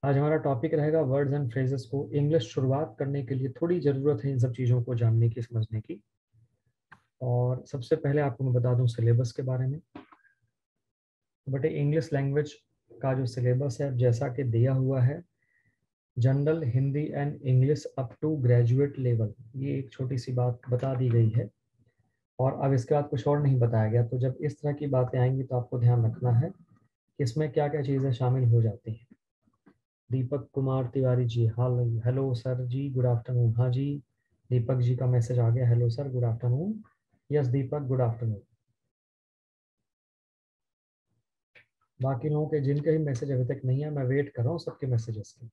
आज हमारा टॉपिक रहेगा वर्ड्स एंड फ्रेजेस को इंग्लिश शुरुआत करने के लिए थोड़ी ज़रूरत है इन सब चीज़ों को जानने की, समझने की। और सबसे पहले आपको मैं बता दूं सिलेबस के बारे में। बट इंग्लिश लैंग्वेज का जो सिलेबस है जैसा कि दिया हुआ है, general Hindi and English up to graduate level, ये एक छोटी सी बात बता दी गई है। और अब इसके बाद कुछ और नहीं बताया गया। तो जब इस तरह की बातें आएंगी तो आपको ध्यान रखना है कि इसमें क्या क्या चीज़ें शामिल हो जाती हैं। दीपक कुमार तिवारी जी, हाल हेलो सर जी, गुड आफ्टरनून। हाँ जी, दीपक जी का मैसेज आ गया, hello sir good afternoon. Yes Deepak, good afternoon. बाकी लोगों के जिनके भी मैसेज अभी तक नहीं है, मैं वेट कर रहा हूँ सबके मैसेजेस की।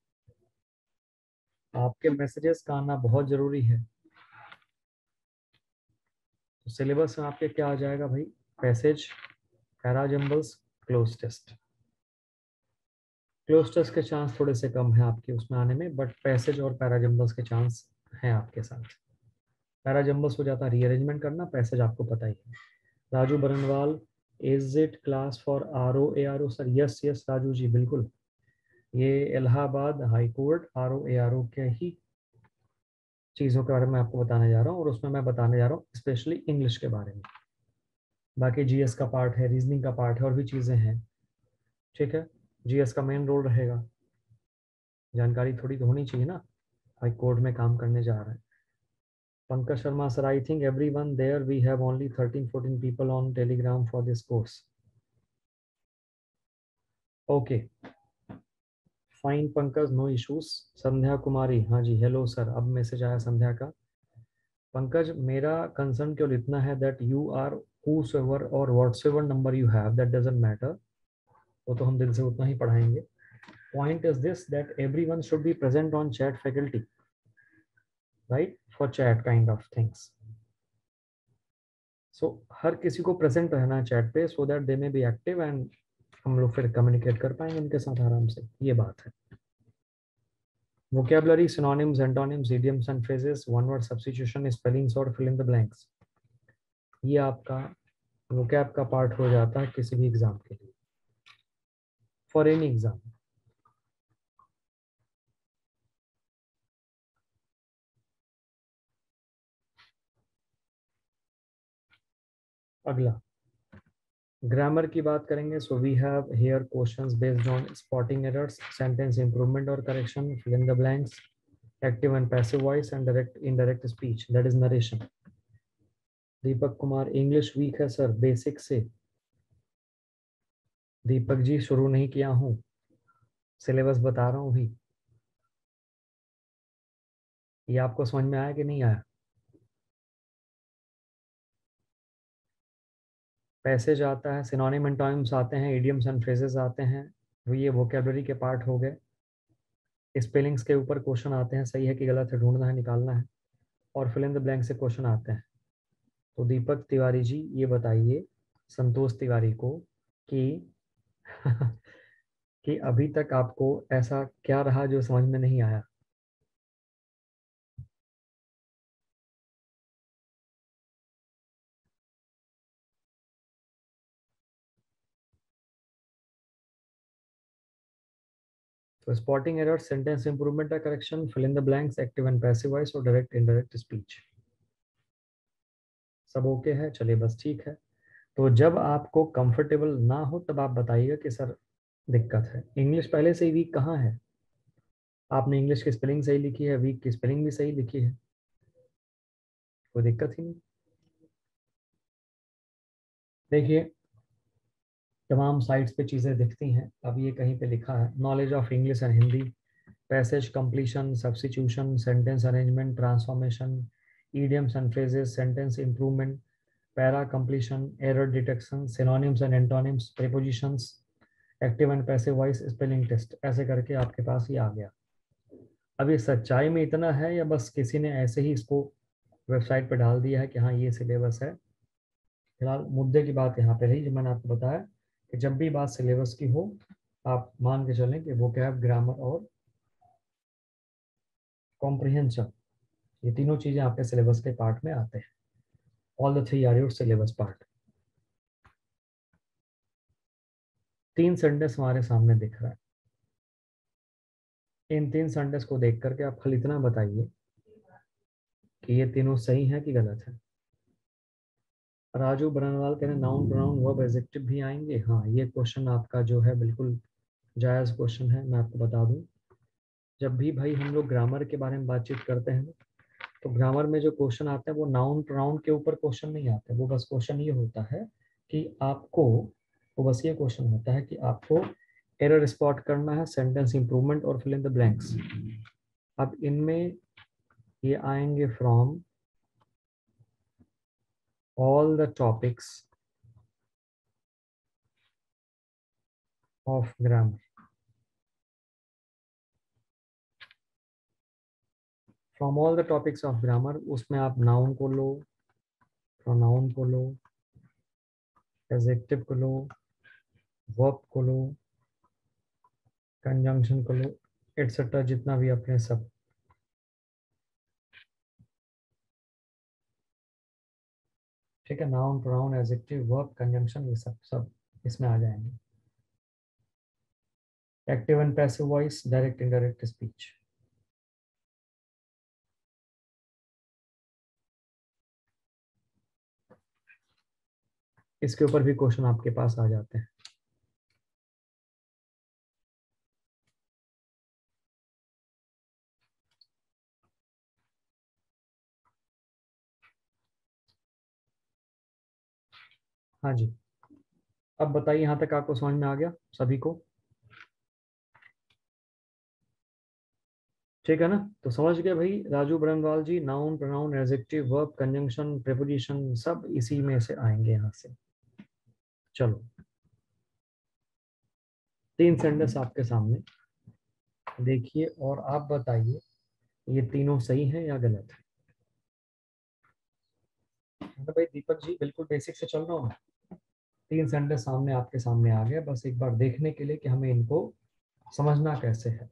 आपके मैसेजेस का आना बहुत जरूरी है। तो सिलेबस में आपके क्या आ जाएगा भाई? Passage, parajumbles, cloze test. Cloze test के चांस थोड़े से कम है आपके उसमें आने में, बट पैसेज और पैराजम्बल्स के चांस हैं आपके साथ। पैराजम्बल्स हो जाता है रीअरेंजमेंट करना, पैसेज आपको पता ही है। Raju Barnwal, is it class for RO ARO? Sir yes yes Raju ji, बिल्कुल। ये Allahabad high court RO ARO के ही चीज़ों के बारे में आपको बताने जा रहा हूँ, और उसमें मैं बताने जा रहा हूँ स्पेशली इंग्लिश के बारे में। बाकी GS का पार्ट है, रीजनिंग का पार्ट है, और भी चीज़ें हैं। ठीक है, GS का मेन रोल रहेगा। जानकारी थोड़ी तो होनी चाहिए ना, हाई कोर्ट में काम करने जा रहा है। Pankaj Sharma sir, I think everyone there we have only 13-14 people on Telegram for this course. Okay, fine Pankaj, no issues. Sandhya Kumari, हाँ जी हेलो सर, अब मैसेज आया संध्या का। पंकज, मेरा कंसर्न केवल इतना है दैट यू आर whosoever और whatsoever number you have, that doesn't matter, वो तो हम दिल से उतना ही पढ़ाएंगे। Point is this that everyone should be present on chat faculty, right, for chat kind of things. So हर किसी को प्रेजेंट रहना है चैट पे, so that they may be active and हम लोग फिर कम्युनिकेट कर पाएंगे उनके साथ आराम से, ये बात है। Vocabulary, synonyms, antonyms, idioms and phrases, one word substitution, spellings और fill in the blanks, ये आपका vocab का पार्ट हो जाता है किसी भी एग्जाम के लिए, फॉर एनी एग्जाम। अगला ग्रामर की बात करेंगे। So we have here questions based on spotting errors, sentence improvement और correction, fill in the blanks, active and passive voice and direct indirect speech, that is narration. Deepak Kumar, English weak है sir basic से। दीपक जी शुरू नहीं किया हूँ, syllabus बता रहा हूँ भी। ये आपको समझ में आया कि नहीं आया? पैसेज आता है, सिनोनिम एंटोनिम्स आते हैं, इडियम्स एंड फ्रेजेस आते हैं, वो ये वोकेबलरी के पार्ट हो गए। स्पेलिंग्स के ऊपर क्वेश्चन आते हैं, सही है कि गलत है ढूंढना है, निकालना है। और फिल इन द ब्लैंक से क्वेश्चन आते हैं। तो दीपक तिवारी जी ये बताइए संतोष तिवारी को कि कि अभी तक आपको ऐसा क्या रहा जो समझ में नहीं आया? तो स्पॉटिंग एरर, सेंटेंस इंप्रूवमेंट या correction, fill in the blanks, active and passive voice और डायरेक्ट इनडायरेक्ट स्पीच, सब ओके है? चलिए बस ठीक है। तो जब आपको कंफर्टेबल ना हो तब आप बताइएगा कि सर दिक्कत है। इंग्लिश पहले से ही वीक कहाँ है? आपने इंग्लिश की स्पेलिंग सही लिखी है, वीक की स्पेलिंग भी सही लिखी है, कोई दिक्कत ही नहीं। देखिए तमाम साइट्स पे चीज़ें दिखती हैं। अब ये कहीं पे लिखा है knowledge of English and Hindi, passage completion, substitution, sentence arrangement, transformation, idioms and phrases, sentence improvement, para completion, error detection, synonyms and antonyms, prepositions, active and passive voice, spelling test, ऐसे करके आपके पास ये आ गया। अब ये सच्चाई में इतना है या बस किसी ने ऐसे ही इसको वेबसाइट पर डाल दिया है कि हाँ ये सिलेबस है? फिलहाल मुद्दे की बात यहाँ पे रही जो मैंने आपको बताया कि जब भी बात सिलेबस की हो, आप मान के चलें कि वोकैब, ग्रामर और कॉम्प्रिहेंशन, ये तीनों चीजें आपके सिलेबस के पार्ट में आते हैं। All the three are your syllabus part. 3 sentence हमारे सामने दिख रहा है। इन 3 सेंटेंस को देख करके आप खाली इतना बताइए कि ये तीनों सही है कि गलत है। राजू बरनवाल कह रहे हैं नाउन प्रोनाउन वर्ब एडजेक्टिव भी आएंगे। हाँ, ये क्वेश्चन आपका जो है बिल्कुल जायज़ क्वेश्चन है। मैं आपको बता दूं, जब भी भाई हम लोग ग्रामर के बारे में बातचीत करते हैं तो ग्रामर में जो क्वेश्चन आते हैं वो नाउन प्रोनाउन के ऊपर क्वेश्चन नहीं आते। वो बस क्वेश्चन ये होता है कि आपको, वो बस ये क्वेश्चन होता है कि आपको एरर स्पॉट करना है, सेंटेंस इंप्रूवमेंट और फिल इन द ब्लैंक्स। अब इनमें ये आएंगे from all the topics of grammar. From all the topics of grammar, उसमें आप नाउन को लो, प्रोनाउन को लो, एडजेक्टिव को लो, वर्ब को लो, कंजंक्शन को लो, एटसेट्रा जितना भी अपने सब। ठीक है, noun pronoun adjective verb conjunction ये सब सब इसमें आ जाएंगे। Active and passive voice, direct indirect speech. इसके ऊपर भी क्वेश्चन आपके पास आ जाते हैं। हाँ जी, अब बताइए यहाँ तक आपको समझ में आ गया सभी को? ठीक है ना? तो समझ गए भाई Raju Barnwal ji, noun pronoun adjective verb conjunction preposition सब इसी में से आएंगे यहाँ से। चलो, 3 सेंटेंस आपके सामने देखिए और आप बताइए ये तीनों सही है या गलत है। तो भाई दीपक जी बिल्कुल बेसिक से चल रहा हूँ। 3 सेंटेंस सामने आपके सामने आ गए, बस एक बार देखने के लिए कि हमें इनको समझना कैसे है।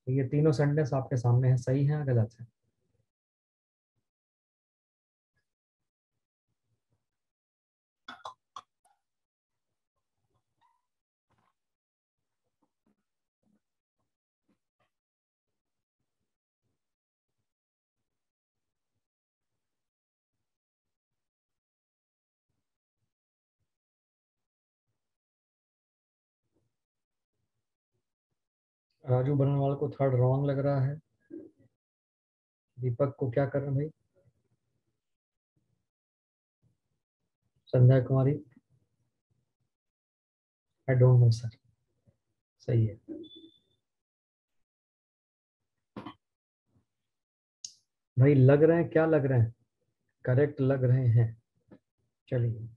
तो ये तीनों सेंटेंस आपके सामने है, सही है या गलत है? राजू बरनवाल को थर्ड रॉन्ग लग रहा है। दीपक को क्या कर रहे हैं भाई? संध्या कुमारी, आई डोंट नो सर। सही है भाई, लग रहे हैं, क्या लग रहे हैं? करेक्ट लग रहे हैं। चलिए,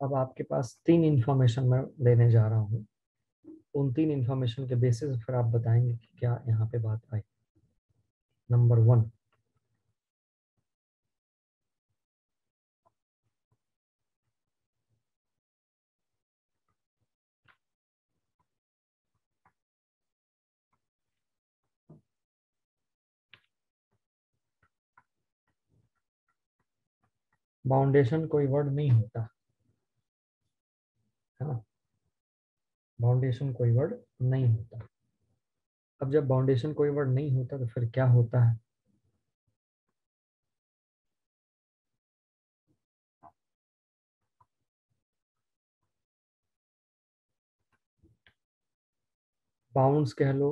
अब आपके पास 3 इंफॉर्मेशन मैं देने जा रहा हूँ। उन 3 इंफॉर्मेशन के बेसिस फिर आप बताएंगे कि क्या यहाँ पे बात आई। नंबर 1, बाउंडेशन कोई वर्ड नहीं होता है ना। बाउंडेशन कोई वर्ड नहीं होता। अब जब बाउंडेशन कोई वर्ड नहीं होता तो फिर क्या होता है? बाउंड्स कह लो,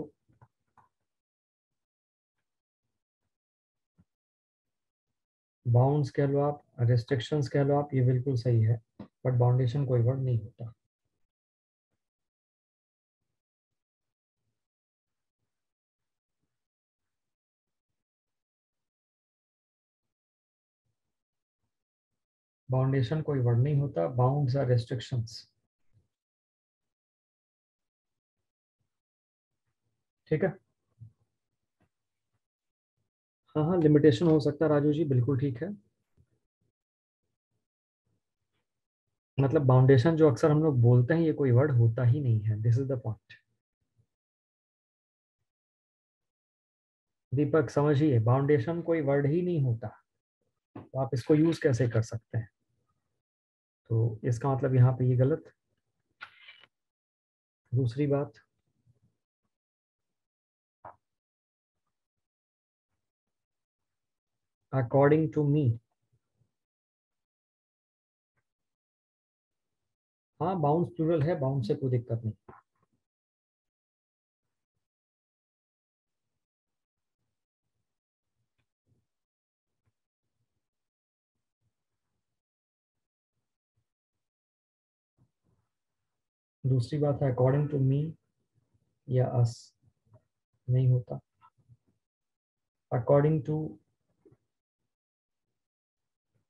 बाउंड्स कह लो आप, रेस्ट्रिक्शंस कह लो आप, ये बिल्कुल सही है। बट बाउंडेशन कोई वर्ड नहीं होता। बाउंडेशन कोई वर्ड नहीं होता, बाउंड्स आर रेस्ट्रिक्शंस। ठीक है। हाँ हाँ, लिमिटेशन हो सकता है राजू जी, बिल्कुल ठीक है। मतलब बाउंडेशन जो अक्सर हम लोग बोलते हैं ये कोई वर्ड होता ही नहीं है, दिस इज द पॉइंट। दीपक समझिए, बाउंडेशन कोई वर्ड ही नहीं होता, तो आप इसको यूज कैसे कर सकते हैं? तो इसका मतलब यहाँ पे ये गलत। दूसरी बात, अकॉर्डिंग टू मी, हाँ बाउंस प्लूरल है, बाउंस से कोई दिक्कत नहीं। दूसरी बात है अकॉर्डिंग टू मी या अस, नहीं होता। अकॉर्डिंग टू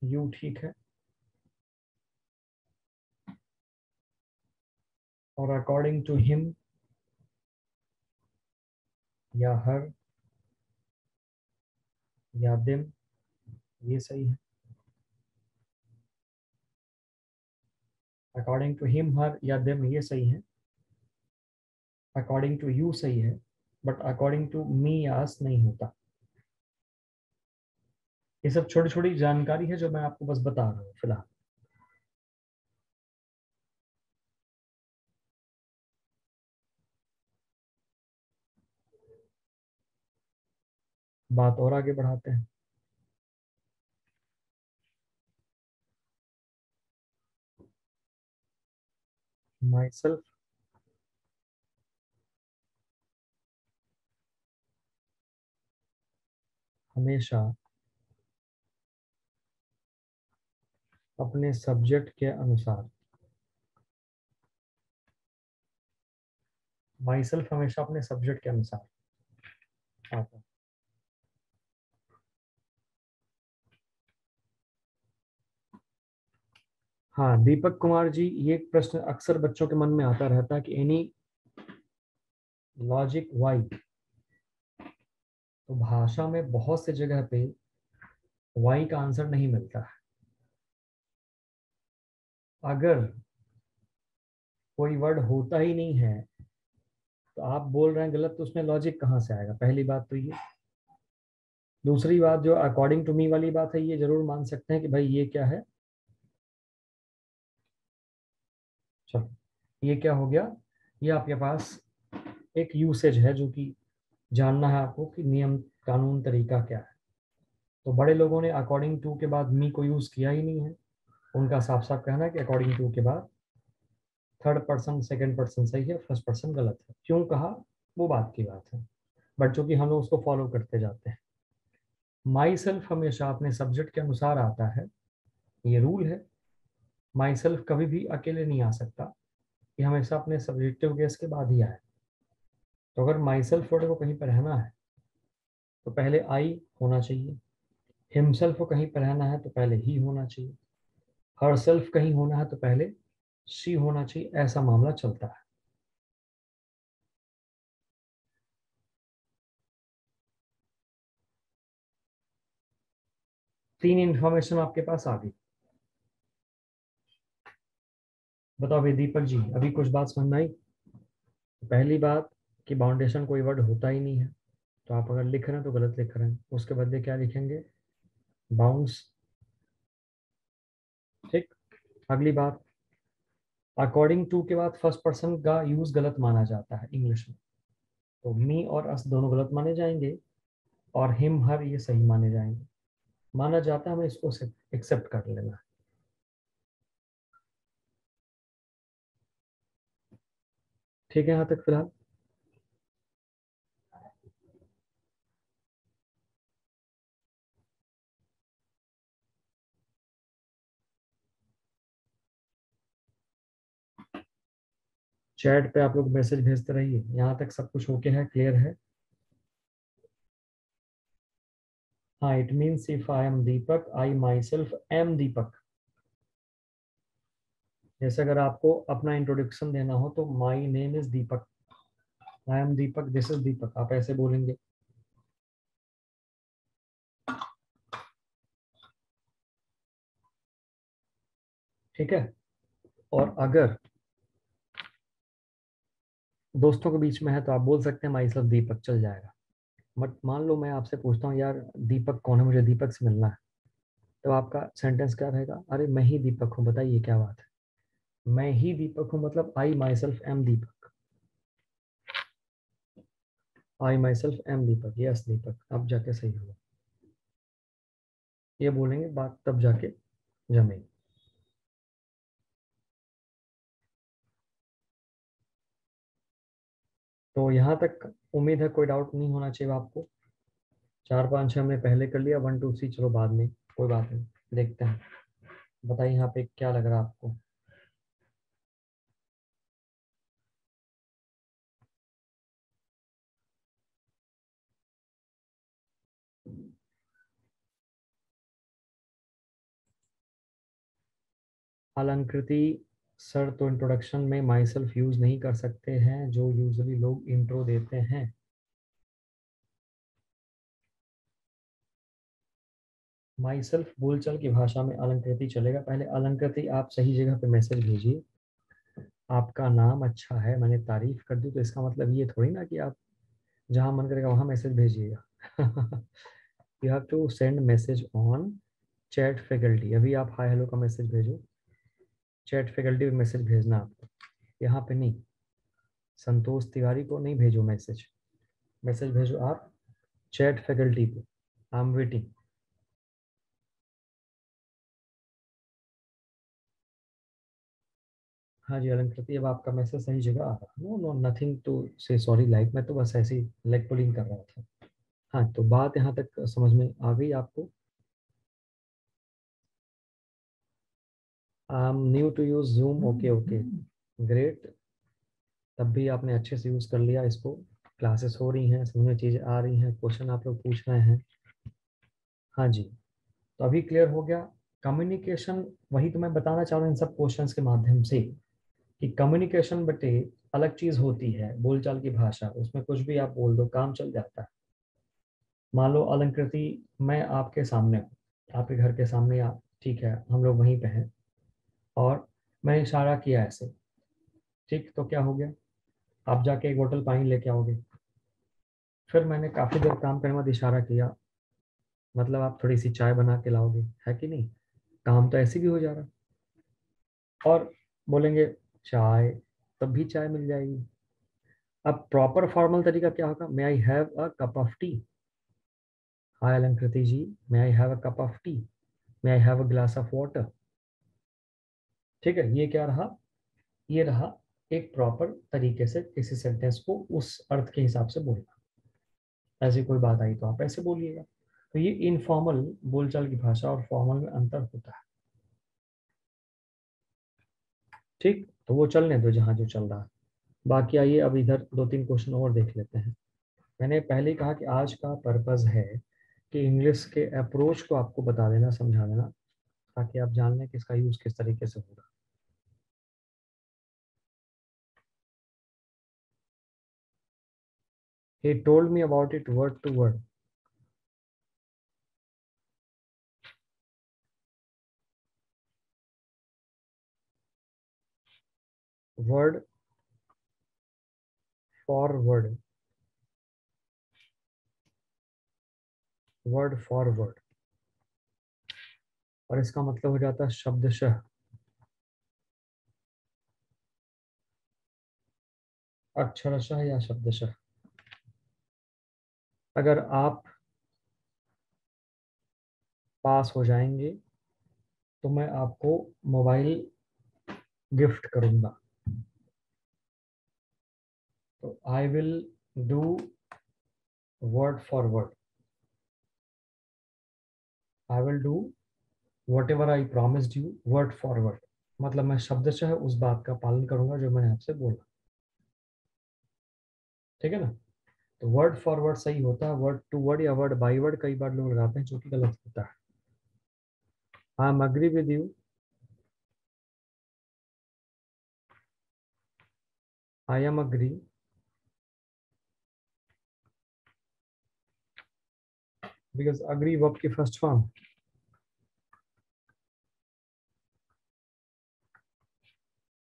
यू ठीक है, और अकॉर्डिंग टू हिम या हर या देम, ये सही है। अकॉर्डिंग टू हिम हर या देम ये सही है। अकॉर्डिंग टू यू सही है, बट अकॉर्डिंग टू मी या अस नहीं होता। ये सब छोटी छोटी जानकारी है जो मैं आपको बस बता रहा हूँ फिलहाल। बात और आगे बढ़ाते हैं। माई सेल्फ हमेशा अपने सब्जेक्ट के अनुसार, माई सेल्फ हमेशा अपने सब्जेक्ट के अनुसार आता है। हाँ दीपक कुमार जी, ये एक प्रश्न अक्सर बच्चों के मन में आता रहता है कि एनी लॉजिक वाई। तो भाषा में बहुत से जगह पे वाई का आंसर नहीं मिलता है। अगर कोई वर्ड होता ही नहीं है तो आप बोल रहे हैं गलत, तो उसमें लॉजिक कहाँ से आएगा? पहली बात तो ये। दूसरी बात जो अकॉर्डिंग टू मी वाली बात है, ये जरूर मान सकते हैं कि भाई ये क्या है, चलो ये क्या हो गया, ये आपके पास एक यूसेज है जो कि जानना है आपको कि नियम कानून तरीका क्या है। तो बड़े लोगों ने अकॉर्डिंग टू के बाद मी को यूज किया ही नहीं है। उनका साफ साफ कहना है कि अकॉर्डिंग टू के बाद थर्ड पर्सन सेकंड पर्सन सही है, फर्स्ट पर्सन गलत है। क्यों कहा, वो बात की बात है, बट चूंकि हम लोग उसको फॉलो करते जाते हैं। माई सेल्फ हमेशा अपने सब्जेक्ट के अनुसार आता है, ये रूल है। माई सेल्फ कभी भी अकेले नहीं आ सकता, ये हमेशा अपने सब्जेक्टिव गेस के बाद ही आए। तो अगर माई सेल्फ वर्ड को कहीं पर रहना है तो पहले आई होना चाहिए। हिमसेल्फ को कहीं पर रहना है तो पहले ही होना चाहिए। हर सेल्फ कहीं होना है तो पहले शी होना चाहिए। ऐसा मामला चलता है। तीन इंफॉर्मेशन आपके पास आ गई। बताओ भाई दीपक जी, अभी कुछ बात समझ में आई? पहली बात कि बाउंडेशन कोई वर्ड होता ही नहीं है, तो आप अगर लिख रहे हैं तो गलत लिख रहे हैं, उसके बदले क्या लिखेंगे, बाउंस। ठीक। अगली बात, अकॉर्डिंग टू के बाद फर्स्ट पर्सन का यूज गलत माना जाता है इंग्लिश में। तो मी और अस दोनों गलत माने जाएंगे, और हिम हर ये सही माने जाएंगे। माना जाता है, हमें इसको एक्सेप्ट कर लेना है। ठीक है यहाँ तक फिलहाल। चैट पे आप लोग मैसेज भेजते रहिए। यहाँ तक सब कुछ ओके है, क्लियर है? हाँ, it means if I am Deepak, I myself am Deepak. जैसे अगर आपको अपना इंट्रोडक्शन देना हो तो my name is Deepak, I am Deepak, this is Deepak, आप ऐसे बोलेंगे। ठीक है। और अगर दोस्तों के बीच में है तो आप बोल सकते हैं माई सेल्फ दीपक, चल जाएगा। बट मान लो मैं आपसे पूछता हूँ यार दीपक कौन है, मुझे दीपक से मिलना है, तो आपका सेंटेंस क्या रहेगा? अरे मैं ही दीपक हूँ, बताइए क्या बात है। मैं ही दीपक हूँ मतलब I myself am Deepak. I myself am Deepak, yes Deepak, अब जाके सही हुआ। ये बोलेंगे, बात तब जाके जमेगी। तो यहाँ तक उम्मीद है कोई डाउट नहीं होना चाहिए आपको। 4 5 6 हमने पहले कर लिया, 1 2 3 चलो बाद में, कोई बात नहीं, देखते हैं। बताइए यहाँ पे क्या लग रहा है आपको। अलंकृति सर, तो इंट्रोडक्शन में माई सेल्फ यूज नहीं कर सकते हैं जो यूजुअली लोग इंट्रो देते हैं। माई सेल्फ बोलचाल की भाषा में अलंकृति चलेगा। पहले अलंकृति आप सही जगह पे मैसेज भेजिए। आपका नाम अच्छा है, मैंने तारीफ कर दी, तो इसका मतलब ये थोड़ी ना कि आप जहां मन करेगा वहां मैसेज भेजिएगा। You have to send message on chat faculty. अभी आप हाय हेलो का मैसेज भेजो, चैट फैकल्टी पे मैसेज भेजना आपको, यहाँ पे नहीं। संतोष तिवारी को नहीं भेजो मैसेज, मैसेज भेजो आप चैट फैकल्टी पे। I am waiting. हाँ जी अलंकृति, अब आपका मैसेज सही जगह आ रहा। नो नो नथिंग टू से सॉरी, लाइक मैं तो बस ऐसे ही लेग पुलिंग कर रहा था। हाँ, तो बात यहाँ तक समझ में आ गई आपको। I am new to use Zoom, okay okay great. तब भी आपने अच्छे से यूज कर लिया इसको। क्लासेस हो रही हैं, समझ में चीजें आ रही हैं, क्वेश्चन आप लोग पूछ रहे हैं। हाँ जी, तो अभी क्लियर हो गया। कम्युनिकेशन, वही तो मैं बताना चाह रहा हूँ इन सब क्वेश्चंस के माध्यम से, कि कम्युनिकेशन बटे अलग चीज होती है, बोलचाल की भाषा, उसमें कुछ भी आप बोल दो काम चल जाता है। मान लो अलंकृति, मैं आपके सामने हूँ, आपके घर के सामने आप, ठीक है, हम लोग वहीं पे हैं, और मैंने इशारा किया ऐसे, ठीक, तो क्या हो गया, आप जाके एक बोतल पानी लेके आओगे। फिर मैंने काफी देर काम करने के बाद इशारा किया, मतलब आप थोड़ी सी चाय बना के लाओगे, है कि नहीं। काम तो ऐसे भी हो जा रहा। और बोलेंगे चाय, तब भी चाय मिल जाएगी। अब प्रॉपर फॉर्मल तरीका क्या होगा, may I have a cup of tea. Hi Alankriti ji, may I have a cup of tea, may I have a glass of water. ठीक है, ये क्या रहा, ये रहा एक प्रॉपर तरीके से किसी सेंटेंस को उस अर्थ के हिसाब से बोलना। ऐसी कोई बात आई तो आप ऐसे बोलिएगा। तो ये इनफॉर्मल बोलचाल की भाषा और फॉर्मल में अंतर होता है। ठीक, तो वो चलने दो जहां जो चल रहा है। बाकी आइए अब इधर 2 3 क्वेश्चन और देख लेते हैं। मैंने पहले ही कहा कि आज का पर्पस है कि इंग्लिश के अप्रोच को आपको बता देना, समझा देना, ताकि आप जान लें कि इसका यूज किस तरीके से होगा। He told me about it word to word. Word for word. Word for word. और इसका मतलब हो जाता है शब्दशः, अक्षरशः या शब्दशः। अगर आप पास हो जाएंगे तो मैं आपको मोबाइल गिफ्ट करूंगा। तो I will do word for word. I will do what ever I promised you word for word. मतलब मैं शब्दशः उस बात का पालन करूंगा जो मैंने आपसे बोला। ठीक है ना। तो वर्ड फॉर वर्ड सही होता है, वर्ड टू वर्ड या वर्ड बाई वर्ड कई बार लोग लगाते हैं, जो कि गलत होता है। I am agree with you, I am agree because agree verb की फर्स्ट फॉर्म।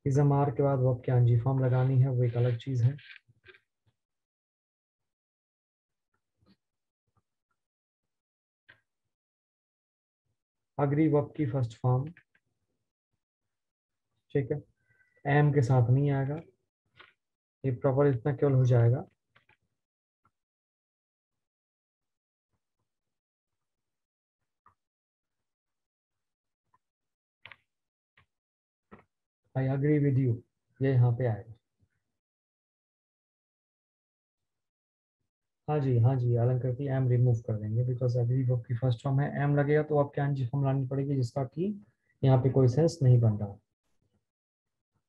इजमार के बाद वर्ब की आंजी फॉर्म लगानी है, वो एक अलग चीज है। अग्री वर्ब की फर्स्ट फॉर्म, ठीक है, एम के साथ नहीं आएगा। ये प्रॉपर इतना केवल हो जाएगा, आई अग्री विद यू, ये यहाँ पे आएगा। हाँ जी, हाँ जी, अलंकृति एम रिमूव कर देंगे बिकॉज अग्री वर्ब की फर्स्ट फॉर्म है, एम लगेगा तो अब कैन जी फॉर्म लानी पड़ेगी, जिसका कि यहाँ पे कोई सेंस नहीं बन रहा।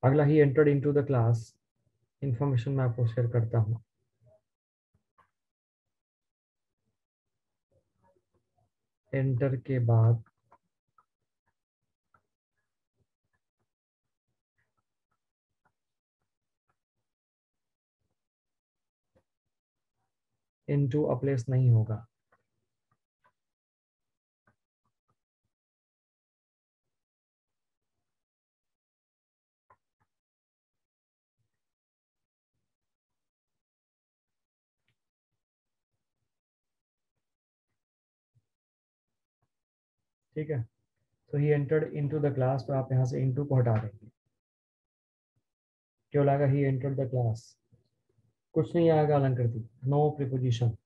अगला, he entered into the class, information मैं आपको शेयर करता हूँ। एंटर के बाद इनटू अ प्लेस नहीं होगा। ठीक है, तो ही एंटर्ड इनटू द क्लास, तो आप यहाँ से इनटू को हटा देंगे। क्यों लगा ही एंटर्ड द क्लास? कुछ नहीं आएगा अलंकृति, नो प्रीपोजिशन।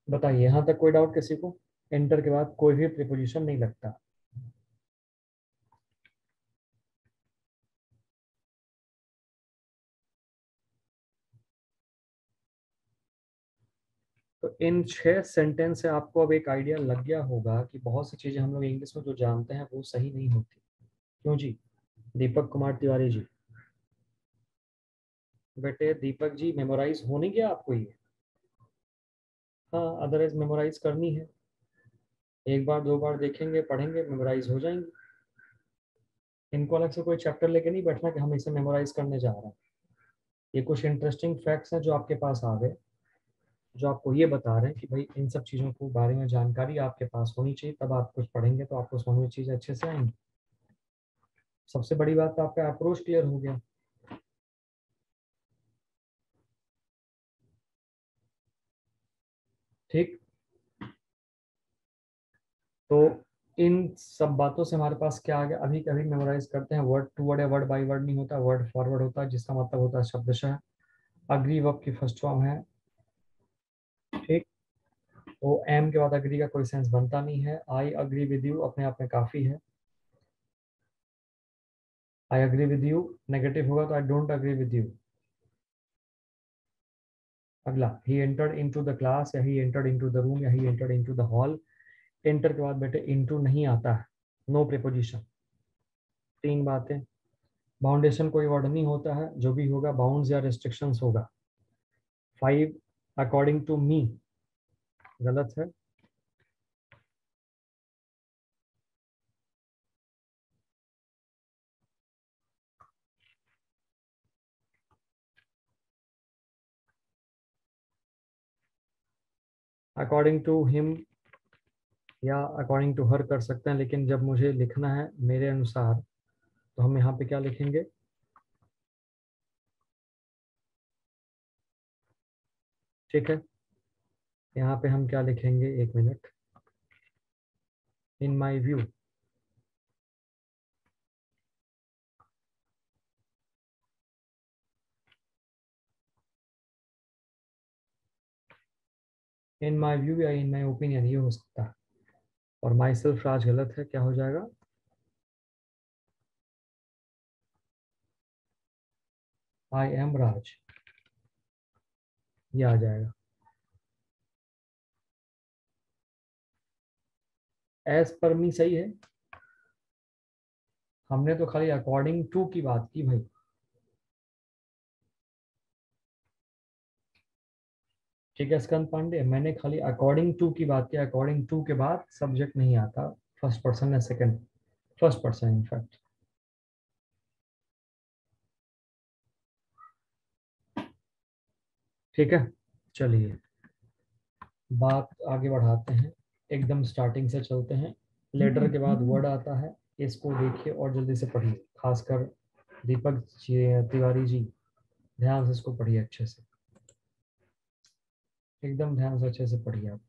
बताइए, यहाँ तक कोई डाउट किसी को? एंटर के बाद कोई भी प्रीपोजिशन नहीं लगता। तो इन 6 सेंटेंस से आपको अब एक आइडिया लग गया होगा कि बहुत सी चीजें हम लोग इंग्लिश में जो जानते हैं वो सही नहीं होती। क्यों जी? दीपक कुमार तिवारी जी, बेटे दीपक जी, मेमोराइज हो नहीं गया आपको ये? हाँ, अदरवाइज मेमोराइज करनी है, एक बार दो बार देखेंगे पढ़ेंगे मेमोराइज हो जाएंगे। इनको अलग से कोई चैप्टर लेके नहीं बैठना कि हम इसे मेमोराइज करने जा रहे हैं। ये कुछ इंटरेस्टिंग फैक्ट्स हैं जो आपके पास आ गए, जो आपको ये बता रहे हैं कि भाई इन सब चीज़ों को बारे में जानकारी आपके पास होनी चाहिए, तब आप कुछ पढ़ेंगे तो आपको समझ में चीज़ें अच्छे से आएंगी। सबसे बड़ी बात तो आपका अप्रोच क्लियर हो गया। ठीक, तो इन सब बातों से हमारे पास क्या आ गया? अभी कभी मेमोराइज करते हैं, वर्ड टू वर्ड या वर्ड बाय वर्ड नहीं होता, वर्ड फॉरवर्ड होता है, जिसका मतलब होता है शब्दशः। अग्री वर्ब की फर्स्ट फॉर्म है। ठीक, तो एम के बाद अग्री का कोई सेंस बनता नहीं है। आई अग्री विद यू अपने आप में काफी है। I agree with you negative होगा तो I don't agree with you. अगला, he entered into the class, या he entered into the room, या he entered into the hall. Enter के बाद बेटे इनटू नहीं आता है, नो प्रीपोजिशन। तीन बातें। बाउंडेशन कोई वर्ड नहीं होता है, जो भी होगा बाउंड्स या रेस्ट्रिक्शंस होगा। 5, अकॉर्डिंग टू मी, गलत है। अकॉर्डिंग टू हिम या अकॉर्डिंग टू हर कर सकते हैं, लेकिन जब मुझे लिखना है मेरे अनुसार, तो हम यहाँ पे क्या लिखेंगे? ठीक है, यहाँ पे हम क्या लिखेंगे, एक minute. In my view, in my view या इन माई ओपिनियन, ये हो सकता है। और माई सेल्फ राज गलत है, क्या हो जाएगा? आई एम राज, ये आ जाएगा। एज पर मी सही है, हमने तो खाली अकॉर्डिंग टू की बात की भाई। ठीक है स्कंद पांडे, मैंने खाली अकॉर्डिंग टू की बात की, अकॉर्डिंग टू के बाद सब्जेक्ट नहीं आता, फर्स्ट पर्सन या सेकंड, फर्स्ट पर्सन इनफैक्ट। ठीक है, चलिए बात आगे बढ़ाते हैं, एकदम स्टार्टिंग से चलते हैं। लेटर के बाद वर्ड आता है, इसको देखिए और जल्दी से पढ़िए, खासकर दीपक तिवारी जी, ध्यान से इसको पढ़िए अच्छे से, एकदम ध्यान से अच्छे से पढ़िए आप।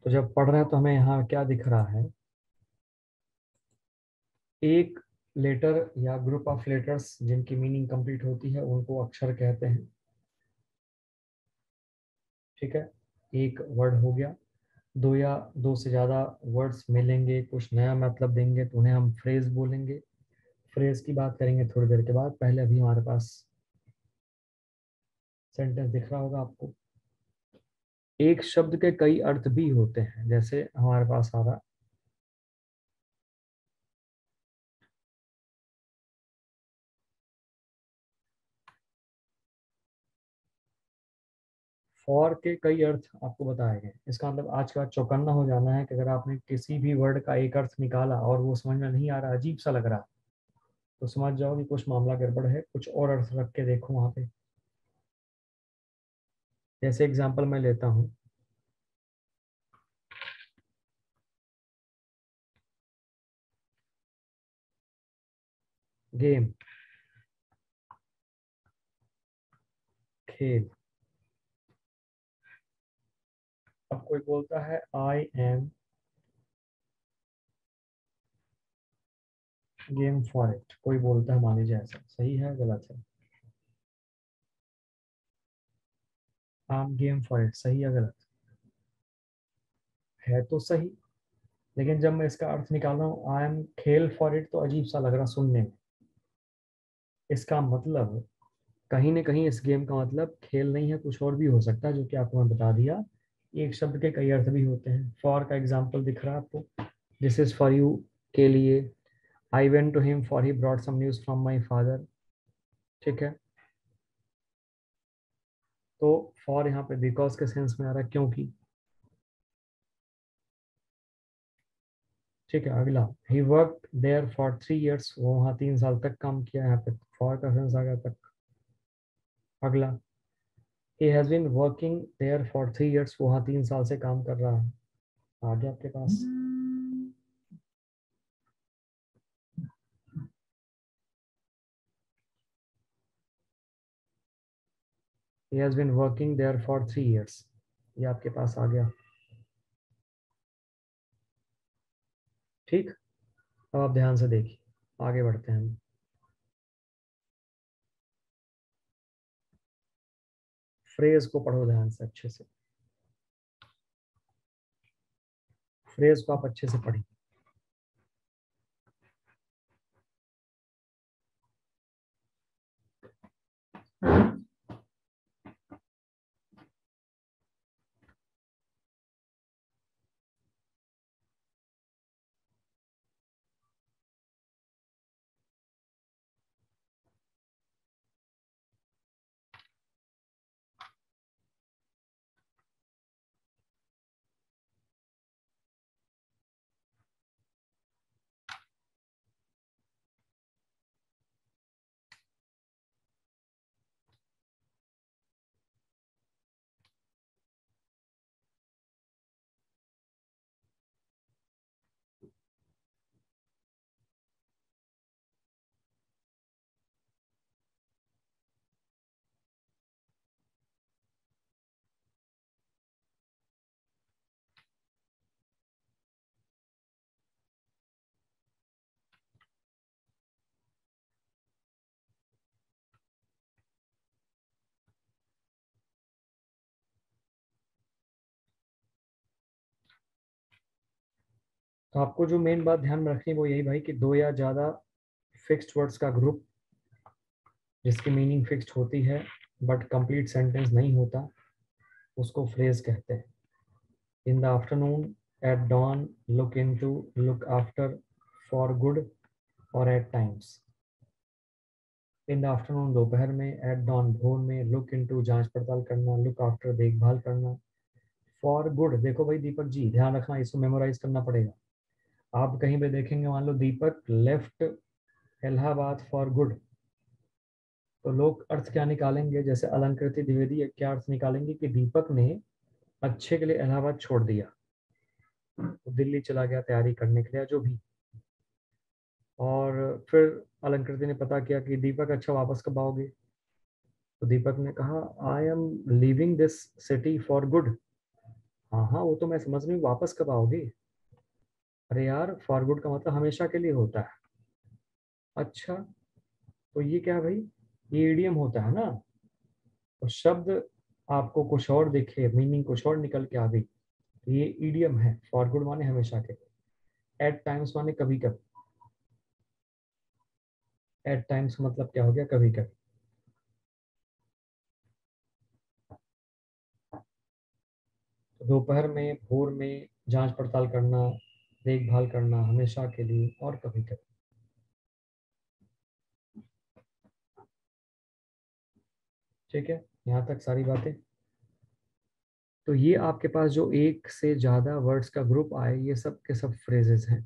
तो जब पढ़ रहे हैं तो हमें यहाँ क्या दिख रहा है, एक लेटर या ग्रुप ऑफ लेटर्स जिनकी मीनिंग कंप्लीट होती है उनको अक्षर कहते हैं। ठीक है, एक वर्ड हो गया। दो या दो से ज़्यादा वर्ड्स मिलेंगे, कुछ नया मतलब देंगे तो उन्हें हम फ्रेज बोलेंगे। फ्रेज की बात करेंगे थोड़ी देर के बाद। पहले अभी हमारे पास सेंटेंस दिख रहा होगा आपको। एक शब्द के कई अर्थ भी होते हैं, जैसे हमारे पास आ रहा फॉर के कई अर्थ आपको बताए गए। इसका मतलब आज के बाद चौकन्ना हो जाना है कि अगर आपने किसी भी वर्ड का एक अर्थ निकाला और वो समझ में नहीं आ रहा, अजीब सा लग रहा, तो समझ जाओ कि कुछ मामला गड़बड़ है, कुछ और अर्थ रख के देखो वहां पे। जैसे एग्जांपल मैं लेता हूँ, गेम, खेल। अब कोई बोलता है I am game for it, कोई बोलता है मान लीजिए ऐसा, सही है गलत है? I am game for it, सही है गलत? है तो सही, लेकिन जब मैं इसका अर्थ निकाल रहा हूँ आई एम खेल फॉर इट, तो अजीब सा लग रहा सुनने में। इसका मतलब कहीं ना कहीं इस गेम का मतलब खेल नहीं है, कुछ और भी हो सकता है, जो कि आपको मैं बता दिया। एक शब्द के कई अर्थ भी होते हैं। फॉर का एग्जाम्पल दिख रहा है आपको, दिस इज फॉर यू के लिए। I went to him for he brought some news from my father. ठीक है, तो फॉर यहाँ पे बिकॉज के सेंस में आ रहा है, क्योंकि। ठीक है, अगला, ही वर्क देयर फॉर 3 years, वो वहाँ 3 साल तक काम किया। यहाँ पे फॉर का सेंस आ गया तक। अगला, he has been working there for 3 years, वो वहाँ 3 साल से काम कर रहा है। आ गया आपके पास। he has been working there for 3 years, ये आपके पास आ गया। ठीक, अब आप ध्यान से देखिए, आगे बढ़ते हैं हम। फ्रेज को पढ़ो ध्यान से, अच्छे से। फ्रेज को आप अच्छे से पढ़िए। तो आपको जो मेन बात ध्यान में रखनी है वो यही भाई, कि दो या ज्यादा फिक्स्ड वर्ड्स का ग्रुप जिसकी मीनिंग फिक्स्ड होती है बट कंप्लीट सेंटेंस नहीं होता, उसको फ्रेज कहते हैं। In the afternoon, at dawn, look into, look after, for good और at times. In the afternoon दोपहर में, एट डॉन भोर में, लुक इनटू जांच पड़ताल करना, लुक आफ्टर देखभाल करना, फॉर गुड। देखो भाई दीपक जी, ध्यान रखना, इसको मेमोराइज करना पड़ेगा। आप कहीं पे देखेंगे, मान लो दीपक लेफ्ट इलाहाबाद फॉर गुड, तो लोग अर्थ क्या निकालेंगे, जैसे अलंकृति द्विवेदी क्या अर्थ निकालेंगे कि दीपक ने अच्छे के लिए इलाहाबाद छोड़ दिया, तो दिल्ली चला गया तैयारी करने के लिए, जो भी। और फिर अलंकृति ने पता किया कि दीपक अच्छा वापस कब आओगे, तो दीपक ने कहा I am leaving this city for good. हाँ हाँ, वो तो मैं समझ रही हूँ, वापस कब आओगे? अरे यार, फॉर गुड का मतलब हमेशा के लिए होता है। अच्छा, तो ये क्या है भाई? ये ईडियम होता है ना। तो शब्द आपको कुछ और दिखे, मीनिंग कुछ और निकल के आ गई, तो ये ईडियम है। फॉर गुड माने हमेशा के लिए, एट टाइम्स माने कभी कभी। एट टाइम्स मतलब क्या हो गया? कभी कभी। तो दोपहर में, भोर में, जांच पड़ताल करना, देखभाल करना, हमेशा के लिए, और कभी कभी। ठीक है, यहाँ तक सारी बातें। तो ये आपके पास जो एक से ज्यादा वर्ड्स का ग्रुप आए, ये सब के सब फ्रेजेस हैं,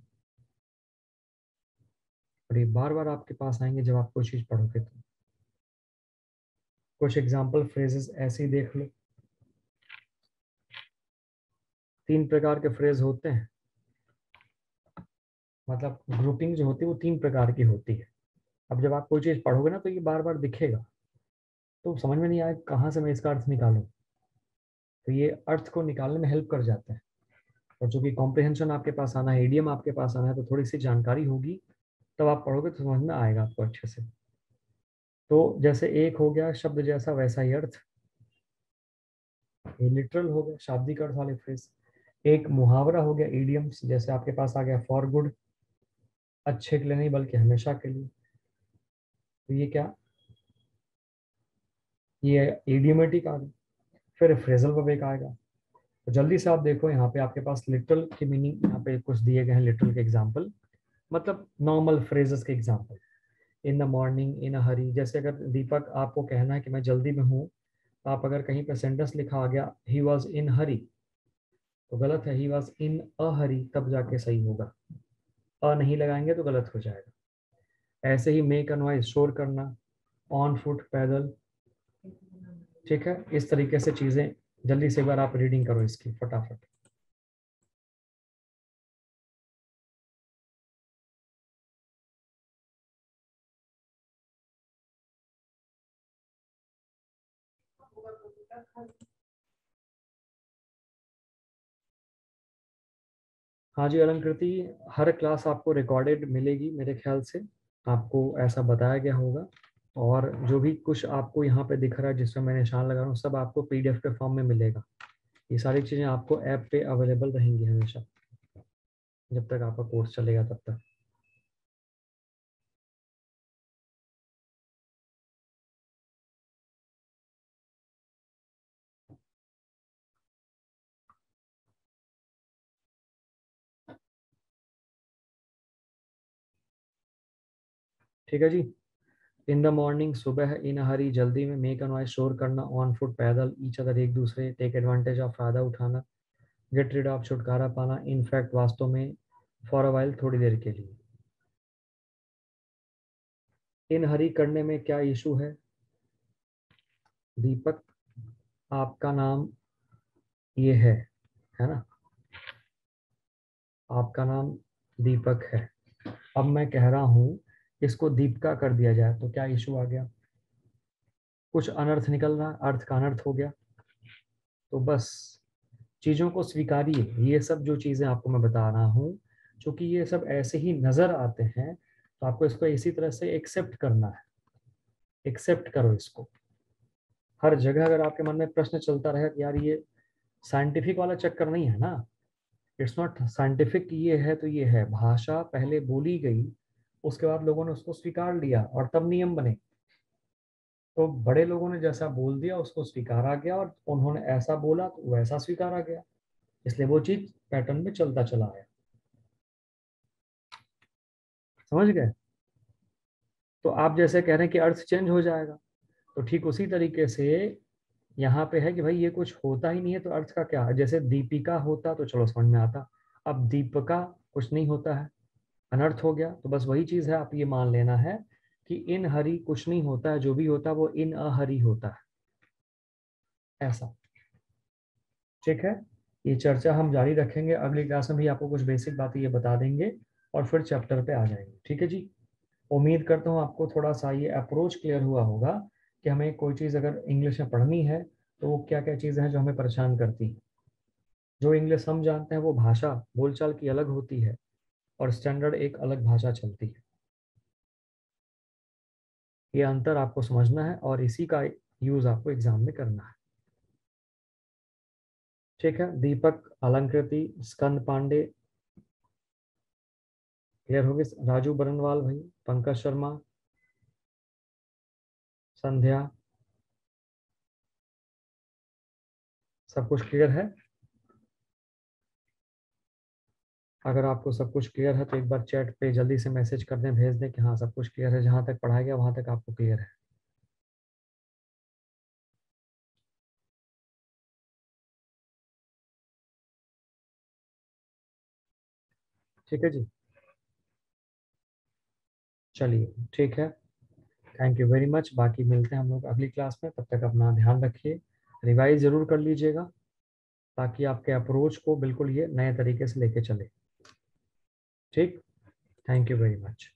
और ये बार बार आपके पास आएंगे जब आप कोई चीज पढ़ोगे तो। कुछ एग्जाम्पल फ्रेजेस ऐसे ही देख लो। 3 प्रकार के फ्रेज होते हैं, मतलब ग्रुपिंग जो होती है वो 3 प्रकार की होती है। अब जब आप कोई चीज पढ़ोगे ना, तो ये बार बार दिखेगा, तो समझ में नहीं आए कहाँ से मैं इसका अर्थ निकालूं। तो ये अर्थ को निकालने में हेल्प कर जाता है। और चूंकि कॉम्प्रिहेंशन आपके पास आना है, इडियम आपके पास आना है, तो थोड़ी सी जानकारी होगी, तब आप पढ़ोगे तो समझ में आएगा आपको अच्छे से। तो जैसे एक हो गया शब्द जैसा वैसा ही अर्थ, ये लिटरल हो गया, शाब्दिक अर्थ वाले फ्रेज। एक मुहावरा हो गया, इडियम्स, जैसे आपके पास आ गया फॉर गुड, अच्छे के लिए नहीं बल्कि हमेशा के लिए। तो ये क्या? ये इडियोमेटिक आ गया। फिर फ्रेजल वर्ब एक आएगा। तो जल्दी से आप देखो, यहाँ पे आपके पास लिटरल की मीनिंग यहाँ पे कुछ दिए गए हैं, लिटरल के एग्जाम्पल, मतलब नॉर्मल फ्रेजेस के एग्जाम्पल। इन द मॉर्निंग, इन अ हरी, जैसे अगर दीपक आपको कहना है कि मैं जल्दी में हूँ, तो आप अगर कहीं पे सेंटेंस लिखा आ गया ही वॉज इन हरी, तो गलत है, ही वॉज इन अ हरी, तब जाके सही होगा। अ नहीं लगाएंगे तो गलत हो जाएगा। ऐसे ही मेक अ नॉइज, शोर करना, ऑन फुट, पैदल। ठीक है, इस तरीके से चीजें। जल्दी से एक बार आप रीडिंग करो इसकी फटाफट। हाँ जी अलंकृति, हर क्लास आपको रिकॉर्डेड मिलेगी मेरे ख्याल से, आपको ऐसा बताया गया होगा। और जो भी कुछ आपको यहाँ पे दिख रहा है जिसमें मैं निशान लगा रहा हूँ, सब आपको पीडीएफ के फॉर्म में मिलेगा। ये सारी चीज़ें आपको ऐप पे अवेलेबल रहेंगी हमेशा, जब तक आपका कोर्स चलेगा तब तक। ठीक है जी। इन द मॉर्निंग, सुबह, इन हरी, जल्दी में, मेक अ नॉइज, शोर करना, ऑन फुट, पैदल, ईच अदर, एक दूसरे, टेक एडवांटेज ऑफ, फायदा उठाना, गेट रिड ऑफ, छुटकारा पाना, इनफैक्ट, वास्तव में, फॉर अ वाइल, थोड़ी देर के लिए। इन हरी करने में क्या इशू है? दीपक, आपका नाम ये है ना? आपका नाम दीपक है। अब मैं कह रहा हूं इसको दीपिका कर दिया जाए, तो क्या इशू आ गया? कुछ अनर्थ निकल रहा, अर्थ का अनर्थ हो गया। तो बस चीजों को स्वीकारिए। ये सब जो चीजें आपको मैं बता रहा हूँ, क्योंकि ये सब ऐसे ही नजर आते हैं, तो आपको इसको इसी तरह से एक्सेप्ट करना है। एक्सेप्ट करो इसको। हर जगह अगर आपके मन में प्रश्न चलता रहे कि यार ये साइंटिफिक वाला चक्कर नहीं है ना, इट्स नॉट साइंटिफिक, ये है तो ये है, भाषा पहले बोली गई, उसके बाद लोगों ने उसको स्वीकार लिया और तब नियम बने। तो बड़े लोगों ने जैसा बोल दिया उसको स्वीकारा गया, और उन्होंने ऐसा बोला तो वैसा स्वीकारा गया, इसलिए वो चीज पैटर्न में चलता चला आया। समझ गए? तो आप जैसे कह रहे हैं कि अर्थ चेंज हो जाएगा, तो ठीक उसी तरीके से यहाँ पे है कि भाई ये कुछ होता ही नहीं है, तो अर्थ का क्या? जैसे दीपिका होता तो चलो समझ में आता, अब दीपिका कुछ नहीं होता है, अनर्थ हो गया। तो बस वही चीज है, आप ये मान लेना है कि इन हरी कुछ नहीं होता है, जो भी होता है वो इन अहरी होता है, ऐसा। ठीक है, ये चर्चा हम जारी रखेंगे, अगली क्लास में भी आपको कुछ बेसिक बातें ये बता देंगे, और फिर चैप्टर पे आ जाएंगे। ठीक है जी। उम्मीद करता हूँ आपको थोड़ा सा ये अप्रोच क्लियर हुआ होगा कि हमें कोई चीज़ अगर इंग्लिश में पढ़नी है, तो वो क्या क्या चीज़ें हैं जो हमें परेशान करती हैं। जो इंग्लिश हम जानते हैं वो भाषा बोलचाल की अलग होती है और स्टैंडर्ड एक अलग भाषा चलती है। ये अंतर आपको समझना है और इसी का यूज आपको एग्जाम में करना है। ठीक है, दीपक, अलंकृति, स्कंद पांडे क्लियर हो गए, राजू बरनवाल भाई, पंकज शर्मा, संध्या, सब कुछ क्लियर है? अगर आपको सब कुछ क्लियर है तो एक बार चैट पे जल्दी से मैसेज कर दें, भेज दें कि हाँ सब कुछ क्लियर है, जहां तक पढ़ाया गया वहां तक आपको क्लियर है। ठीक है जी, चलिए ठीक है, थैंक यू वेरी मच। बाकी मिलते हैं हम लोग अगली क्लास में, तब तक अपना ध्यान रखिए, रिवाइज जरूर कर लीजिएगा ताकि आपके अप्रोच को बिल्कुल ये नए तरीके से लेके चले। ठीक, थैंक यू वेरी मच।